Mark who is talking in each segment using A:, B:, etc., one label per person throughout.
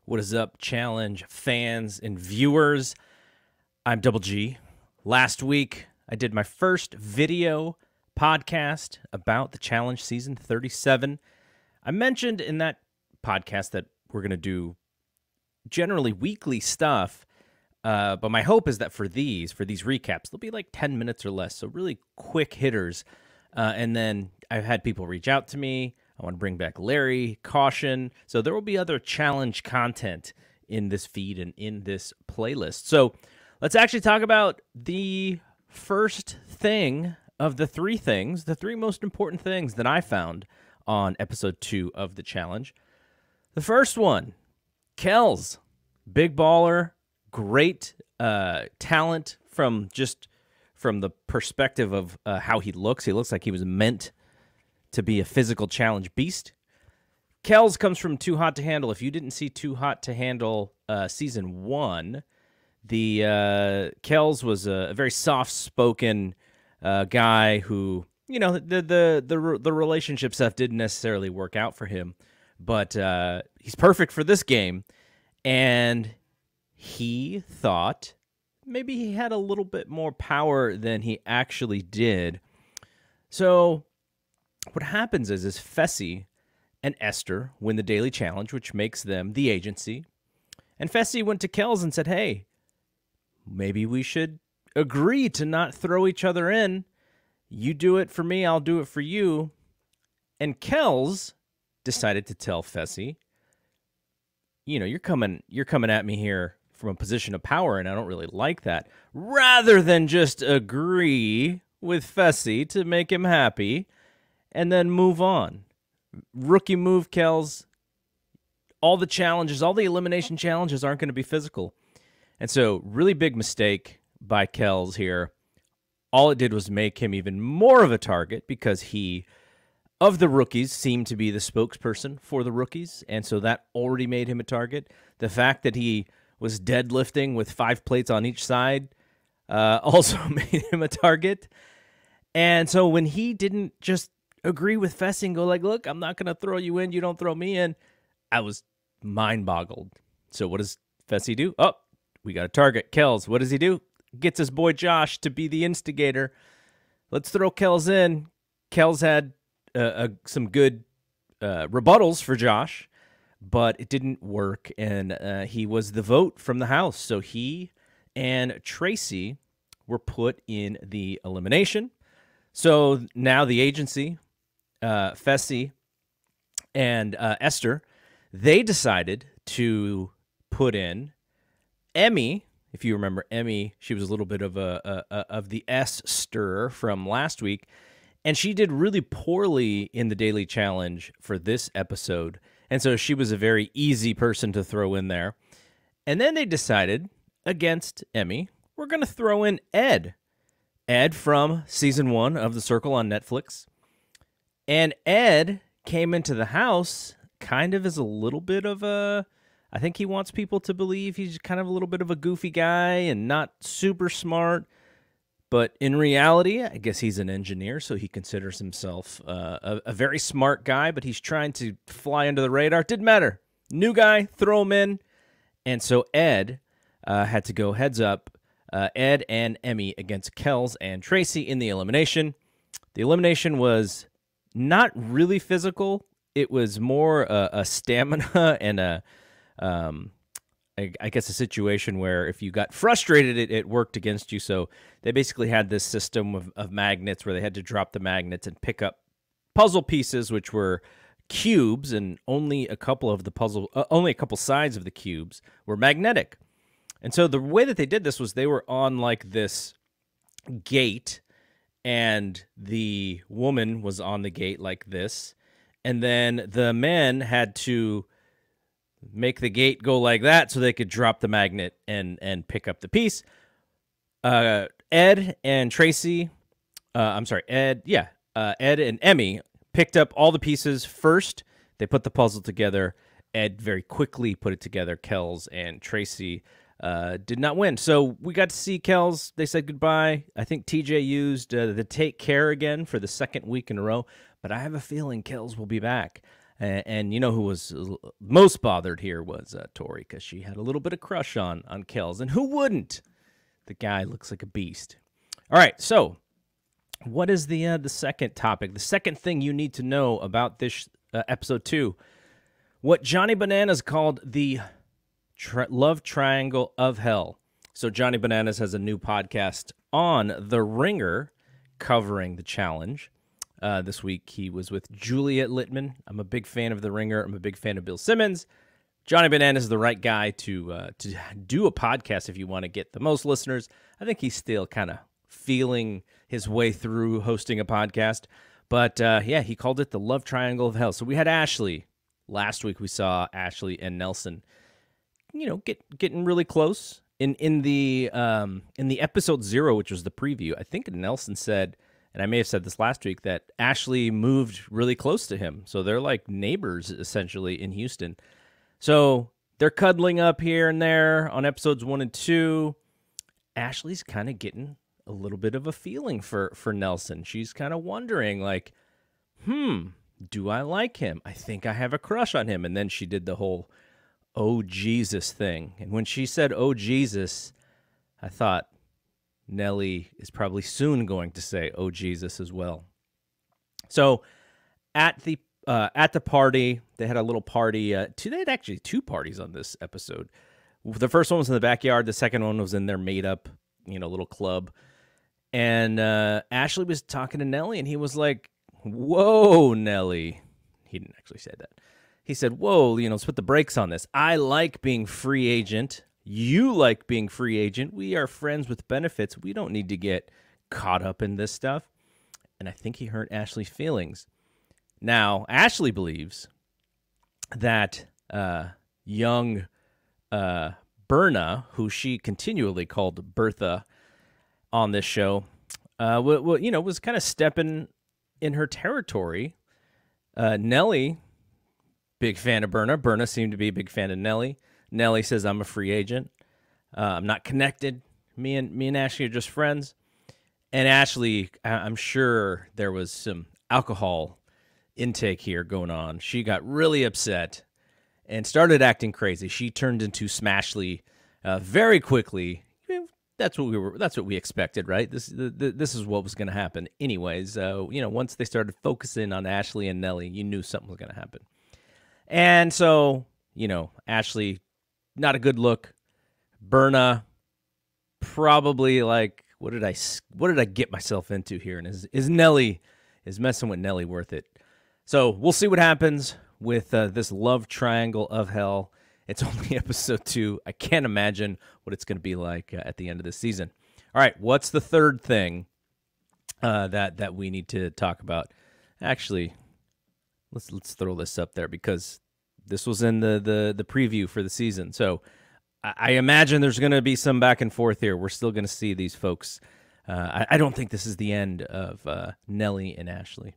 A: What is up, challenge fans and viewers? I'm Double G. Last week, I did my first video podcast about the challenge season 37. I mentioned in that podcast that we're going to do generally weekly stuff, but my hope is that for these recaps, they'll be like 10 minutes or less, so really quick hitters. And then I've had people reach out to me. I want to bring back Larry, Caution. So there will be other challenge content in this feed and in this playlist. So let's actually talk about the first thing of the three things, the three most important things that I found on episode 2 of the challenge. The first one, Kells, big baller, great talent from the perspective of how he looks. He looks like he was meant to be a physical challenge beast. Kells comes from Too Hot to Handle. If you didn't see Too Hot to Handle season 1, the Kells was a very soft-spoken guy who, you know, the relationship stuff didn't necessarily work out for him, but he's perfect for this game, and he thought maybe he had a little bit more power than he actually did. So what happens is Fessy and Esther win the daily challenge, which makes them the agency. And Fessy went to Kells and said, hey, maybe we should agree to not throw each other in. You do it for me, I'll do it for you. And Kells decided to tell Fessy, you know, you're coming at me here from a position of power, and I don't really like that. Rather than just agree with Fessy to make him happy and then move on. Rookie move, Kells. All the challenges, all the elimination challenges aren't going to be physical. And so, really big mistake by Kells here. All it did was make him even more of a target because he, of the rookies, seemed to be the spokesperson for the rookies. And so that already made him a target. The fact that he was deadlifting with 5 plates on each side also made him a target. And so when he didn't just agree with Fessy and go like, look, I'm not going to throw you in, you don't throw me in, I was mind-boggled. So what does Fessy do? Oh, we got a target. Kells, what does he do? Gets his boy Josh to be the instigator. Let's throw Kells in. Kells had some good rebuttals for Josh, but it didn't work, and he was the vote from the house. So he and Tracy were put in the elimination. So now the agency, Fessy and Esther, they decided to put in Emmy. If you remember Emmy, she was a little bit of the S-stir from last week, and she did really poorly in the daily challenge for this episode, and so she was a very easy person to throw in there. And then they decided, against Emmy, we're going to throw in Ed. Ed from season 1 of The Circle on Netflix. And Ed came into the house kind of as a little bit of I think he wants people to believe he's kind of a little bit of a goofy guy and not super smart. But in reality, I guess he's an engineer, so he considers himself a very smart guy, but he's trying to fly under the radar. Didn't matter. New guy, throw him in. And so Ed had to go heads up. Ed and Emmy against Kells and Tracy in the elimination. The elimination was not really physical. It was more a stamina and I guess a situation where if you got frustrated, it worked against you. So they basically had this system of magnets where they had to drop the magnets and pick up puzzle pieces, which were cubes, and only a couple sides of the cubes were magnetic. And so the way that they did this was they were on like this gate, and the woman was on the gate like this, and then the men had to make the gate go like that so they could drop the magnet and pick up the piece. Ed and Tracy, Ed and Emmy picked up all the pieces first. They put the puzzle together. Ed very quickly put it together. Kells and Tracy did not win. So we got to see Kells. They said goodbye. I think TJ used the take care again for the second week in a row, but I have a feeling Kells will be back. And you know who was most bothered here was Tori, because she had a little bit of crush on Kels. And who wouldn't? The guy looks like a beast. All right, so what is the second topic? The second thing you need to know about this episode 2, what Johnny Bananas called the love triangle of hell. So Johnny Bananas has a new podcast on The Ringer covering the challenge. This week he was with Juliet Littman. I'm a big fan of The Ringer. I'm a big fan of Bill Simmons. Johnny Bananas is the right guy to do a podcast if you want to get the most listeners. I think he's still kind of feeling his way through hosting a podcast. But, yeah, he called it the love triangle of hell. So we had Ashley. Last week we saw Ashley and Nelson, getting really close. In the episode 0, which was the preview, I think Nelson said, and I may have said this last week, that Ashley moved really close to him. So they're like neighbors, essentially, in Houston. So they're cuddling up here and there on episodes 1 and 2. Ashley's kind of getting a little bit of a feeling for Nelson. She's kind of wondering, like, do I like him? I think I have a crush on him. And then she did the whole, oh, Jesus thing. And when she said, oh, Jesus, I thought Nelly is probably soon going to say, oh, Jesus as well. So at the party, they had a little party. They had actually 2 parties on this episode. The first one was in the backyard. The second one was in their made-up, little club. And Ashley was talking to Nelly, and he was like, whoa, Nelly. He didn't actually say that. He said, whoa, let's put the brakes on this. I like being free agent. You like being free agent. We are friends with benefits. We don't need to get caught up in this stuff. And I think he hurt Ashley's feelings. Now, Ashley believes that young Berna, who she continually called Bertha on this show, was kind of stepping in her territory. Nelly, big fan of Berna. Berna seemed to be a big fan of Nelly. Nelly says, I'm a free agent. I'm not connected. Me and Ashley are just friends. And Ashley, I'm sure there was some alcohol intake here going on. She got really upset and started acting crazy. She turned into Smashly very quickly. That's what we expected, right? This is what was going to happen. Anyways, once they started focusing on Ashley and Nelly, you knew something was going to happen. And so, Ashley, not a good look. Berna, probably like, what did I get myself into here? And is messing with Nelly worth it? So we'll see what happens with this love triangle of hell. It's only episode 2. I can't imagine what it's going to be like at the end of this season. All right, what's the third thing that we need to talk about? Actually, let's throw this up there because this was in the preview for the season. So I imagine there's going to be some back and forth here. We're still going to see these folks. I don't think this is the end of Nelly and Ashley.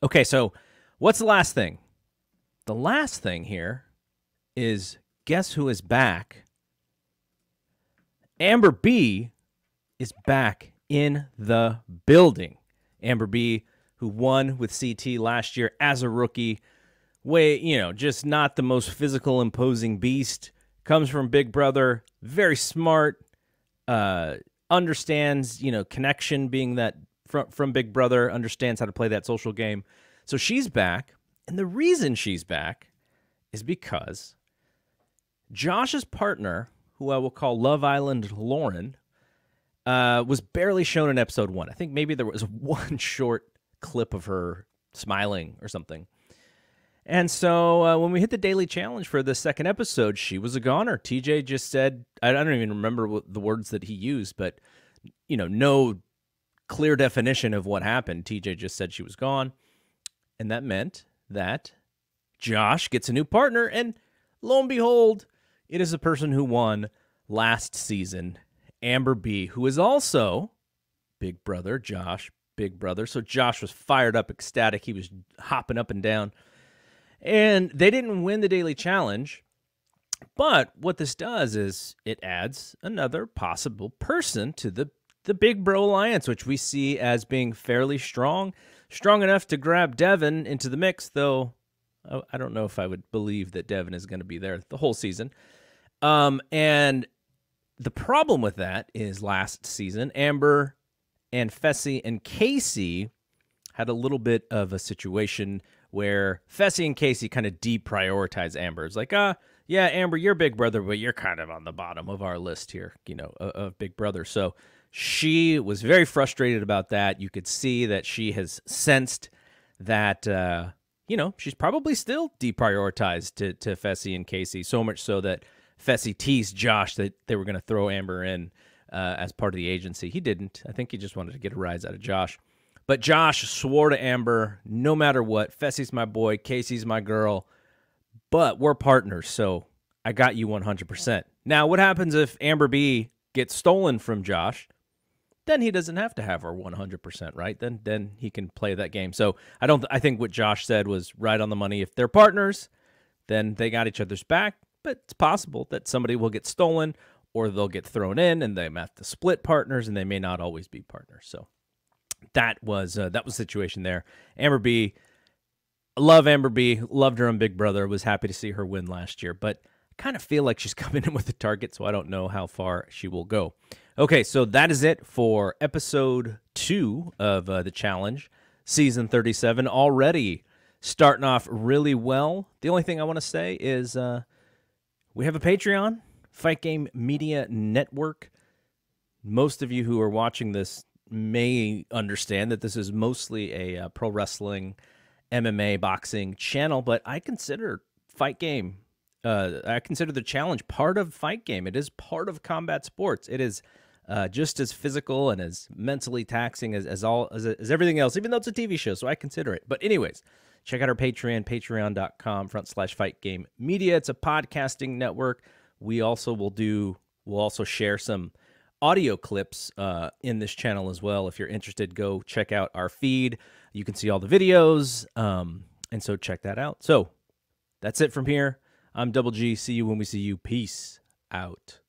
A: Okay, so what's the last thing? The last thing here is, guess who is back? Amber B is back in the building. Amber B, who won with CT last year as a rookie, just not the most physical, imposing beast, comes from Big Brother, very smart, understands, connection being that from Big Brother, understands how to play that social game. So she's back, and the reason she's back is because Josh's partner, who I will call Love Island Lauren, was barely shown in episode 1. I think maybe there was one short clip of her smiling or something. And so when we hit the daily challenge for the second episode, she was a goner. TJ just said, I don't even remember what the words that he used, but, no clear definition of what happened. TJ just said she was gone. And that meant that Josh gets a new partner, and lo and behold, it is a person who won last season, Amber B, who is also Big Brother, Josh, Big Brother. So Josh was fired up, ecstatic. He was hopping up and down. And they didn't win the daily challenge, but what this does is it adds another possible person to the Big Bro Alliance, which we see as being fairly strong enough to grab Devin into the mix, though I don't know if I would believe that Devin is going to be there the whole season. And the problem with that is last season, Amber and Fessy and Casey had a little bit of a situation where Fessy and Casey kind of deprioritized Amber. It's like, yeah, Amber, you're Big Brother, but you're kind of on the bottom of our list here, of Big Brother. So she was very frustrated about that. You could see that she has sensed that, she's probably still deprioritized to Fessy and Casey, so much so that Fessy teased Josh that they were going to throw Amber in as part of the agency. He didn't. I think he just wanted to get a rise out of Josh. But Josh swore to Amber, no matter what, Fessy's my boy, Casey's my girl, but we're partners, so I got you 100%. Now, what happens if Amber B gets stolen from Josh? Then he doesn't have to have her 100%, right? Then he can play that game. So I think what Josh said was right on the money. If they're partners, then they got each other's back, but it's possible that somebody will get stolen or they'll get thrown in and they may have to split partners and they may not always be partners. So that was the situation there. Amber B, love Amber B, loved her on Big Brother, was happy to see her win last year, but I kind of feel like she's coming in with a target, so I don't know how far she will go. Okay, so that is it for episode 2 of the challenge, season 37, already starting off really well. The only thing I want to say is we have a Patreon, Fight Game Media Network. Most of you who are watching this may understand that this is mostly a pro wrestling, MMA, boxing channel, but I consider Fight Game, I consider the challenge part of Fight Game. It is part of combat sports. It is just as physical and as mentally taxing as everything else, even though it's a TV show, so I consider it. But anyways, check out our Patreon, patreon.com/Fight Game Media. It's a podcasting network. We'll also share some audio clips in this channel as well. If you're interested, go check out our feed. You can see all the videos, and so check that out. So that's it from here. I'm Double G. See you when we see you. Peace out.